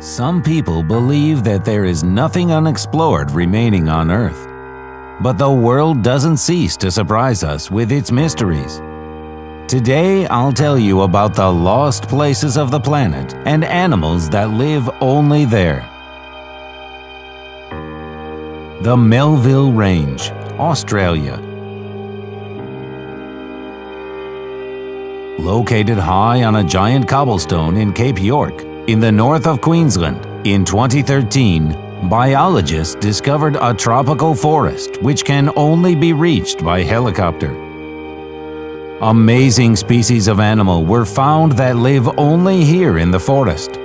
Some people believe that there is nothing unexplored remaining on Earth. But the world doesn't cease to surprise us with its mysteries. Today, I'll tell you about the lost places of the planet and animals that live only there. The Melville Range, Australia. Located high on a giant cobblestone in Cape York, in the north of Queensland, in 2013, biologists discovered a tropical forest which can only be reached by helicopter. Amazing species of animal were found that live only here in the forest.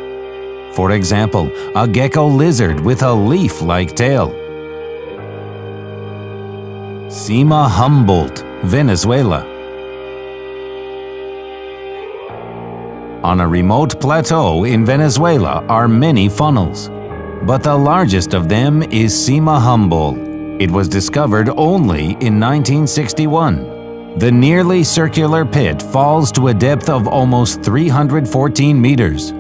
For example, a gecko lizard with a leaf-like tail. Cima Humboldt, Venezuela. On a remote plateau in Venezuela are many funnels, but the largest of them is Cima Humboldt. It was discovered only in 1961. The nearly circular pit falls to a depth of almost 314 meters.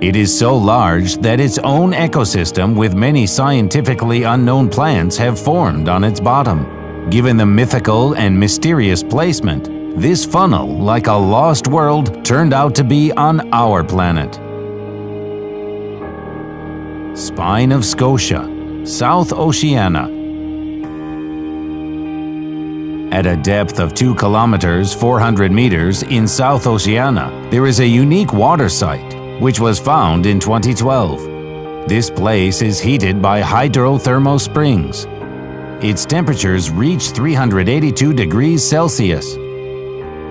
It is so large that its own ecosystem with many scientifically unknown plants have formed on its bottom. Given the mythical and mysterious placement, this funnel, like a lost world, turned out to be on our planet. Spine of Scotia, South Oceania. At a depth of 2 kilometers 400 meters in South Oceania, there is a unique water site, which was found in 2012. This place is heated by hydrothermal springs. Its temperatures reach 382 degrees Celsius.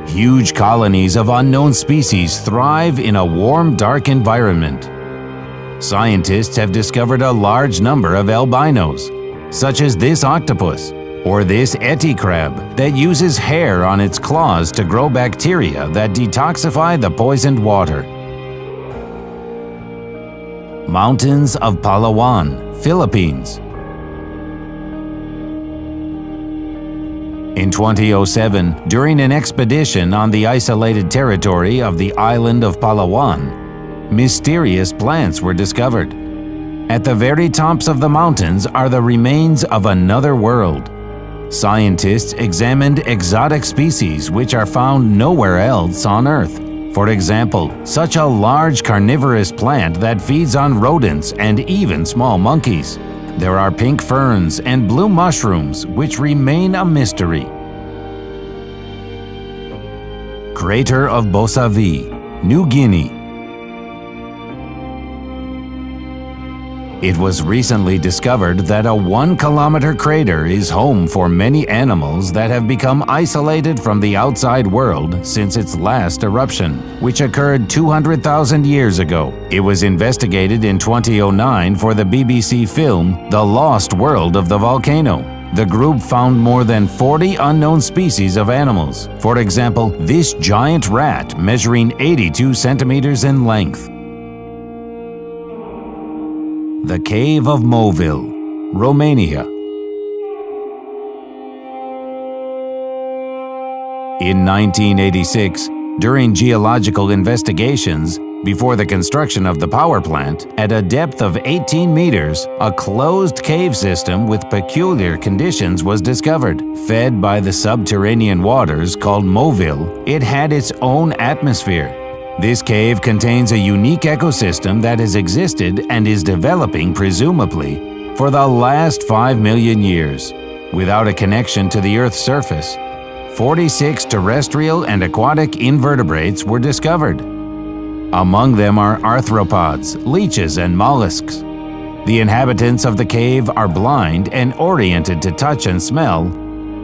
Huge colonies of unknown species thrive in a warm, dark environment. Scientists have discovered a large number of albinos, such as this octopus or this Yeti crab that uses hair on its claws to grow bacteria that detoxify the poisoned water. Mountains of Palawan, Philippines. In 2007, during an expedition on the isolated territory of the island of Palawan, mysterious plants were discovered. At the very tops of the mountains are the remains of another world. Scientists examined exotic species which are found nowhere else on Earth. For example, such a large carnivorous plant that feeds on rodents and even small monkeys. There are pink ferns and blue mushrooms which remain a mystery. Crater of Bosavi, New Guinea. It was recently discovered that a 1-kilometer crater is home for many animals that have become isolated from the outside world since its last eruption, which occurred 200,000 years ago. It was investigated in 2009 for the BBC film The Lost World of the Volcano. The group found more than 40 unknown species of animals. For example, this giant rat measuring 82 centimeters in length. The Cave of Moville, Romania. In 1986, during geological investigations, before the construction of the power plant, at a depth of 18 meters, a closed cave system with peculiar conditions was discovered. Fed by the subterranean waters called Moville, it had its own atmosphere. This cave contains a unique ecosystem that has existed and is developing, presumably, for the last 5 million years. Without a connection to the Earth's surface, 46 terrestrial and aquatic invertebrates were discovered. Among them are arthropods, leeches, and mollusks. The inhabitants of the cave are blind and oriented to touch and smell,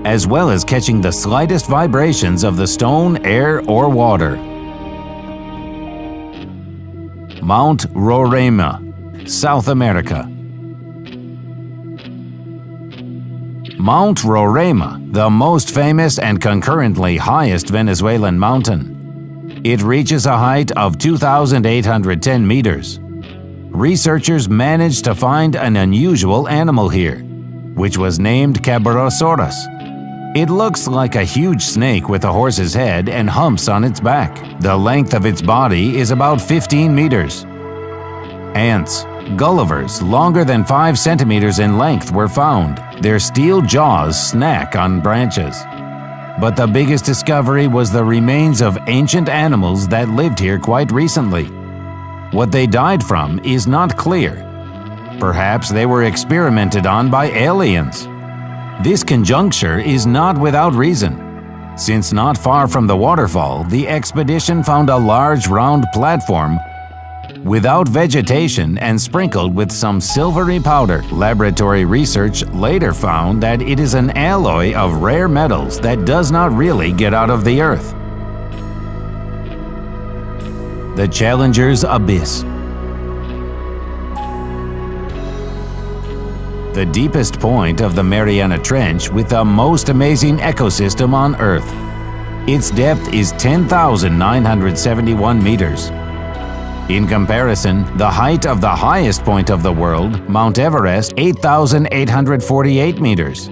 as well as catching the slightest vibrations of the stone, air, or water. Mount Roraima, South America. Mount Roraima, the most famous and concurrently highest Venezuelan mountain. It reaches a height of 2,810 meters. Researchers managed to find an unusual animal here, which was named Cabrosaurus. It looks like a huge snake with a horse's head and humps on its back. The length of its body is about 15 meters. Ants, Gullivers longer than 5 centimeters in length were found. Their steel jaws snack on branches. But the biggest discovery was the remains of ancient animals that lived here quite recently. What they died from is not clear. Perhaps they were experimented on by aliens. This conjecture is not without reason, since not far from the waterfall, the expedition found a large round platform without vegetation and sprinkled with some silvery powder. Laboratory research later found that it is an alloy of rare metals that does not really get out of the earth. The Challenger's Abyss. The deepest point of the Mariana Trench with the most amazing ecosystem on Earth. Its depth is 10,971 meters. In comparison, the height of the highest point of the world, Mount Everest, 8,848 meters.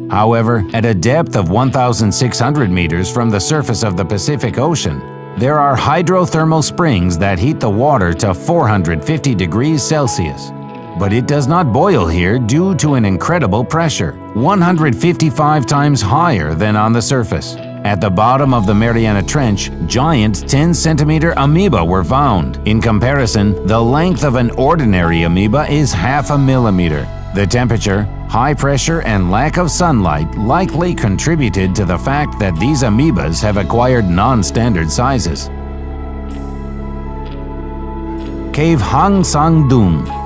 However, at a depth of 1,600 meters from the surface of the Pacific Ocean, there are hydrothermal springs that heat the water to 450 degrees Celsius. But it does not boil here due to an incredible pressure, 155 times higher than on the surface. At the bottom of the Mariana Trench, giant 10-centimeter amoeba were found. In comparison, the length of an ordinary amoeba is half a millimeter. The temperature, high pressure, and lack of sunlight likely contributed to the fact that these amoebas have acquired non-standard sizes. Cave Hang Sang Dung.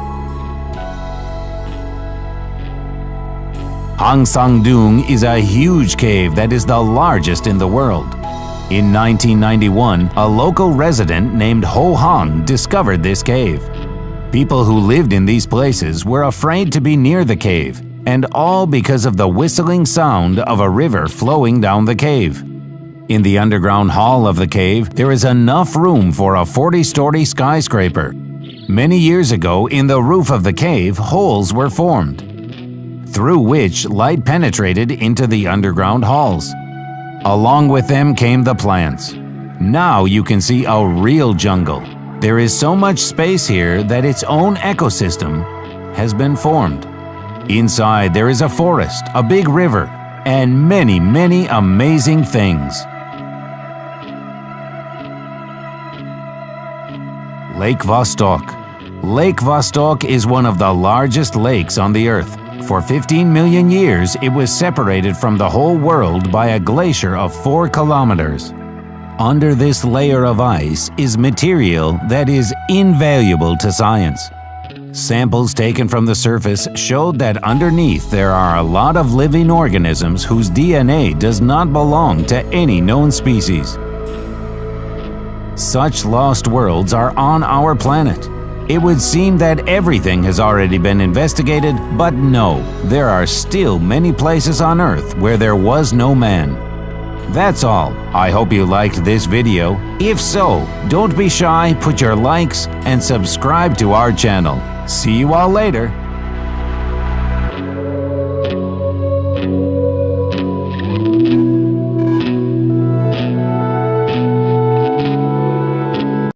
Hang Sang Dung is a huge cave that is the largest in the world. In 1991, a local resident named Ho Hang discovered this cave. People who lived in these places were afraid to be near the cave, and all because of the whistling sound of a river flowing down the cave. In the underground hall of the cave, there is enough room for a 40-story skyscraper. Many years ago, in the roof of the cave, holes were formed, through which light penetrated into the underground halls. Along with them came the plants. Now you can see a real jungle. There is so much space here that its own ecosystem has been formed. Inside there is a forest, a big river, and many, many amazing things. Lake Vostok. Lake Vostok is one of the largest lakes on the Earth. For 15 million years, it was separated from the whole world by a glacier of 4 kilometers. Under this layer of ice is material that is invaluable to science. Samples taken from the surface showed that underneath there are a lot of living organisms whose DNA does not belong to any known species. Such lost worlds are on our planet. It would seem that everything has already been investigated, but no, there are still many places on Earth where there was no man. That's all. I hope you liked this video. If so, don't be shy, put your likes and subscribe to our channel. See you all later.